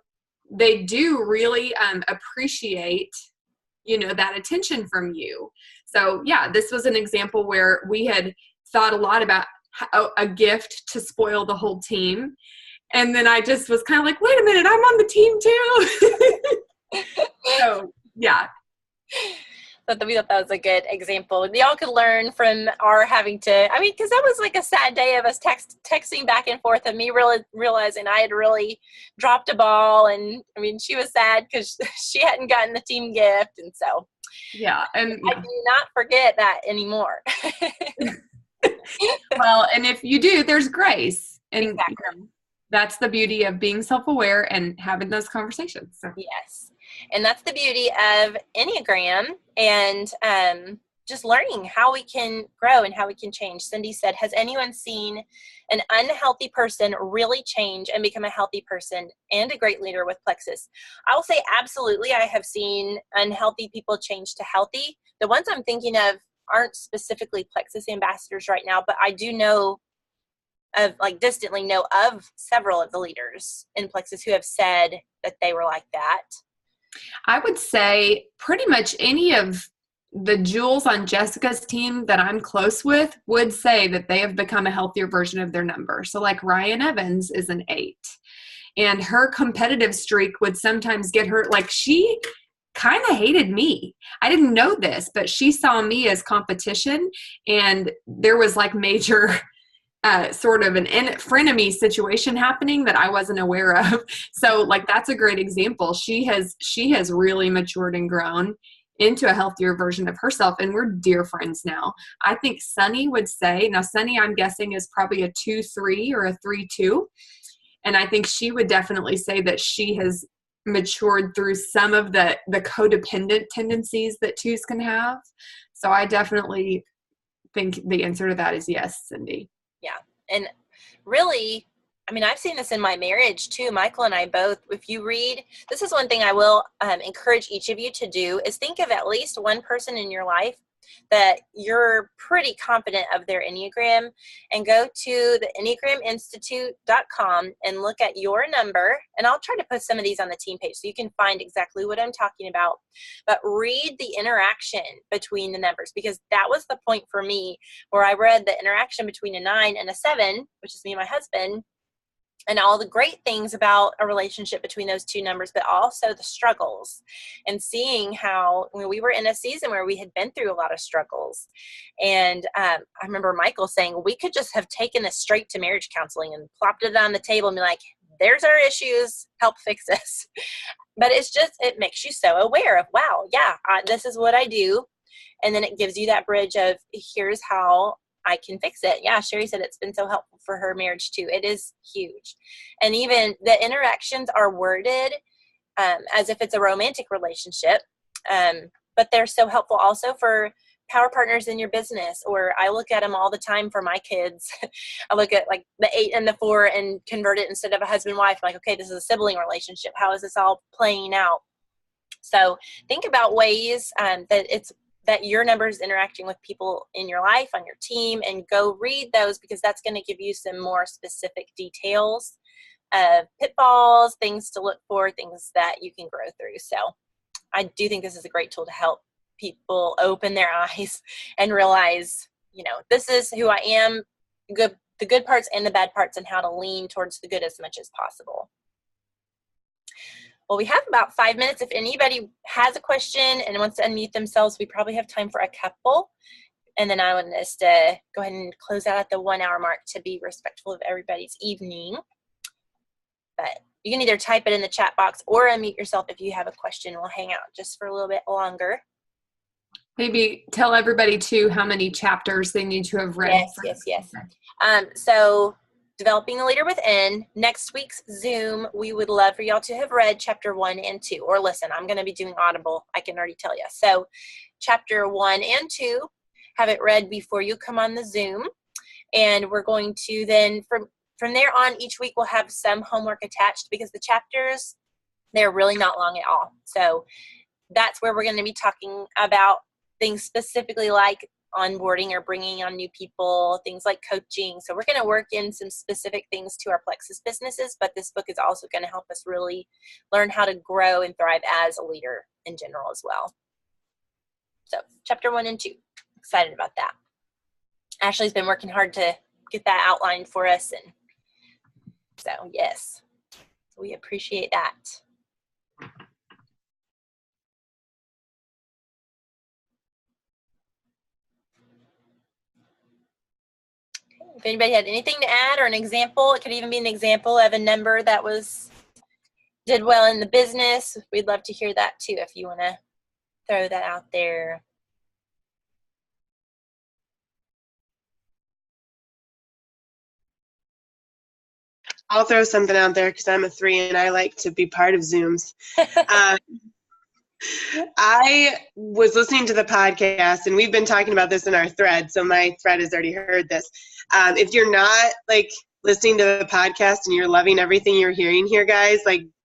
really appreciate, that attention from you. So yeah, this was an example where we had thought a lot about a gift to spoil the whole team. And then I just was kind of like, wait a minute, I'm on the team too. So yeah. So we thought that was a good example. Y'all could learn from our having to, because that was like a sad day of us texting back and forth and me really realizing I had really dropped a ball. And she was sad because she hadn't gotten the team gift. And so yeah, and I do not forget that anymore. Well, and if you do, there's grace. And exactly. That's the beauty of being self-aware and having those conversations. So. Yes. And that's the beauty of Enneagram and just learning how we can grow and how we can change. Cindy said, has anyone seen an unhealthy person really change and become a healthy person and a great leader with Plexus? I will say absolutely. I have seen unhealthy people change to healthy. The ones I'm thinking of aren't specifically Plexus ambassadors right now, but I do know distantly know of several of the leaders in Plexus who have said that they were like that. I would say pretty much any of the jewels on Jessica's team that I'm close with would say that they have become a healthier version of their number. So like Ryan Evans is an 8, and her competitive streak would sometimes get her, she kind of hated me. I didn't know this, but she saw me as competition, and there was major sort of an frenemy situation happening that I wasn't aware of. So that's a great example. She has really matured and grown into a healthier version of herself, and we're dear friends now. I think Sunny would say, now Sunny I'm guessing is probably a 2-3 or a 3-2, and I think she would definitely say that she has matured through some of the codependent tendencies that 2s can have. So I definitely think the answer to that is yes, Cindy. Yeah. And really, I've seen this in my marriage too. Michael and I both, if you read, this is one thing I will encourage each of you to do is think of at least one person in your life that you're pretty confident of their Enneagram, and go to the EnneagramInstitute.com and look at your number. And I'll try to put some of these on the team page so you can find exactly what I'm talking about. But read the interaction between the numbers, because that was the point for me where I read the interaction between a 9 and a 7, which is me and my husband, and all the great things about a relationship between those two numbers, but also the struggles, and seeing how we were in a season where we had been through a lot of struggles. And I remember Michael saying we could just have taken this straight to marriage counseling and plopped it on the table and be like, there's our issues, help fix this. But it makes you so aware of, wow, yeah, this is what I do. And then it gives you that bridge of, here's how I can fix it. Yeah, Sherry said it's been so helpful for her marriage too. It is huge. And even the interactions are worded as if it's a romantic relationship, but they're so helpful also for power partners in your business. Or I look at them all the time for my kids. I look at the 8 and the 4 and convert it instead of a husband-wife. I'm like, okay, this is a sibling relationship. How is this all playing out? So think about ways that your number is interacting with people in your life, on your team, and go read those, because that's going to give you some more specific details of pitfalls, things to look for, things that you can grow through. So I do think this is a great tool to help people open their eyes and realize, this is who I am, the good parts and the bad parts, and how to lean towards the good as much as possible. Well, we have about 5 minutes. If anybody has a question and wants to unmute themselves, we probably have time for a couple. And then I want us to go ahead and close out at the 1 hour mark to be respectful of everybody's evening. But you can either type it in the chat box or unmute yourself if you have a question. We'll hang out just for a little bit longer. Maybe tell everybody too how many chapters they need to have read. Yes. So Developing a Leader Within. Next week's Zoom, we would love for y'all to have read chapter 1 and 2. Or listen, I'm going to be doing Audible. I can already tell you. So chapter 1 and 2, have it read before you come on the Zoom. And we're going to then, from there on, each week we'll have some homework attached because the chapters, they're really not long at all. So that's where we're going to be talking about things specifically like onboarding or bringing on new people, things like coaching. So we're going to work in some specific things to our Plexus businesses, but this book is also going to help us really learn how to grow and thrive as a leader in general as well. So chapter 1 and 2, excited about that. Ashley's been working hard to get that outlined for us. And so, yes, we appreciate that. If anybody had anything to add or an example, it could even be an example of a number that did well in the business. We'd love to hear that too if you want to throw that out there. I'll throw something out there because I'm a 3 and I like to be part of Zooms. I was listening to the podcast, and we've been talking about this in our thread, so my thread has already heard this. If you're not listening to the podcast and you're loving everything you're hearing here, guys,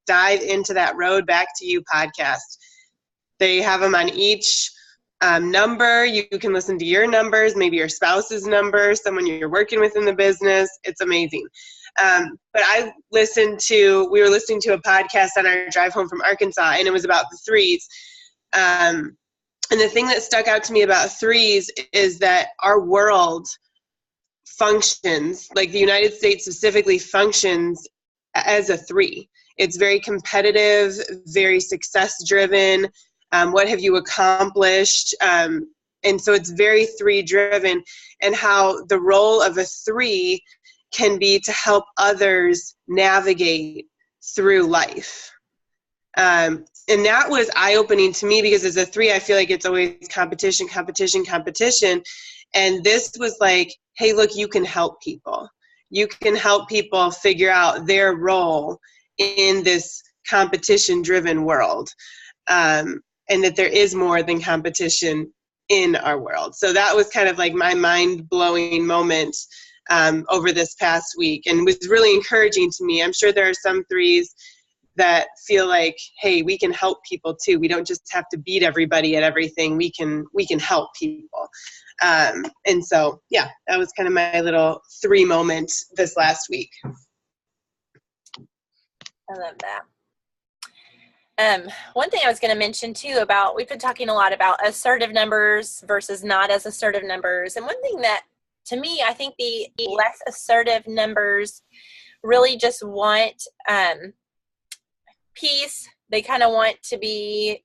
dive into that Road Back to You podcast. They have them on each number. You can listen to your numbers, maybe your spouse's number, someone you're working with in the business. It's amazing. But we were listening to a podcast on our drive home from Arkansas, and it was about the 3s. And the thing that stuck out to me about 3s is that our world functions, the United States specifically functions as a 3. It's very competitive, very success-driven. What have you accomplished? And so it's very 3-driven, and how the role of a 3 can be to help others navigate through life. And that was eye-opening to me because as a 3, I feel like it's always competition. And this was hey, look, you can help people. You can help people figure out their role in this competition-driven world. And that there is more than competition in our world. So that was kind of my mind-blowing moment over this past week, and was really encouraging to me. I'm sure there are some 3s that feel hey, we can help people too. We don't just have to beat everybody at everything. We can help people. And so, yeah, that was kind of my little 3 moment this last week. I love that. One thing I was going to mention too we've been talking a lot about assertive numbers versus not as assertive numbers. And one thing that, to me, I think the less assertive numbers really just want peace. They kind of want to be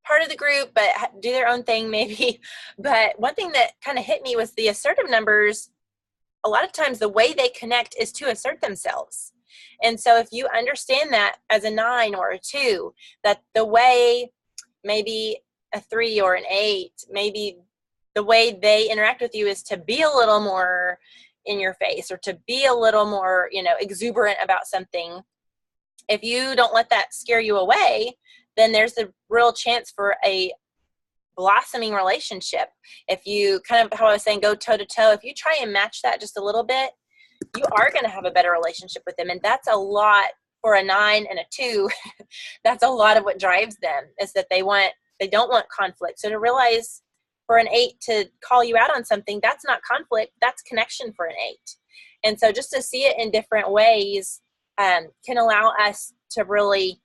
part of the group, but do their own thing maybe. But one thing that kind of hit me was the assertive numbers. A lot of times the way they connect is to assert themselves. And so if you understand that as a 9 or a 2, that the way maybe a 3 or an 8, maybe the way they interact with you is to be a little more in your face or to be a little more, exuberant about something. If you don't let that scare you away, then there's a real chance for a blossoming relationship. If you kind of, how I was saying, go toe to toe, if you try and match that just a little bit, you are going to have a better relationship with them. And that's a lot for a 9 and a 2. That's a lot of what drives them, is that they don't want conflict. So to realize for an 8 to call you out on something, that's not conflict, that's connection for an 8. And so just to see it in different ways can allow us to really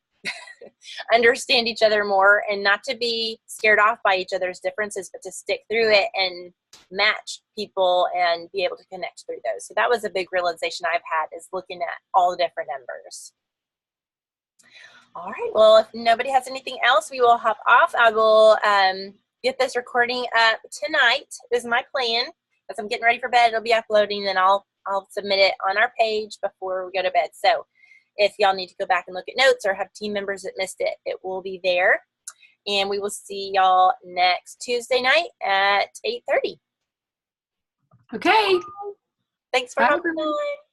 understand each other more and not to be scared off by each other's differences, but to stick through it and match people and be able to connect through those. So that was a big realization I've had, is looking at all the different numbers. All right, well, if nobody has anything else, we will hop off. I will get this recording up tonight is my plan. As I'm getting ready for bed, it'll be uploading, and I'll submit it on our page before we go to bed. So if y'all need to go back and look at notes or have team members that missed it, it will be there. And we will see y'all next Tuesday night at 8:30. Okay. Thanks for hopping on.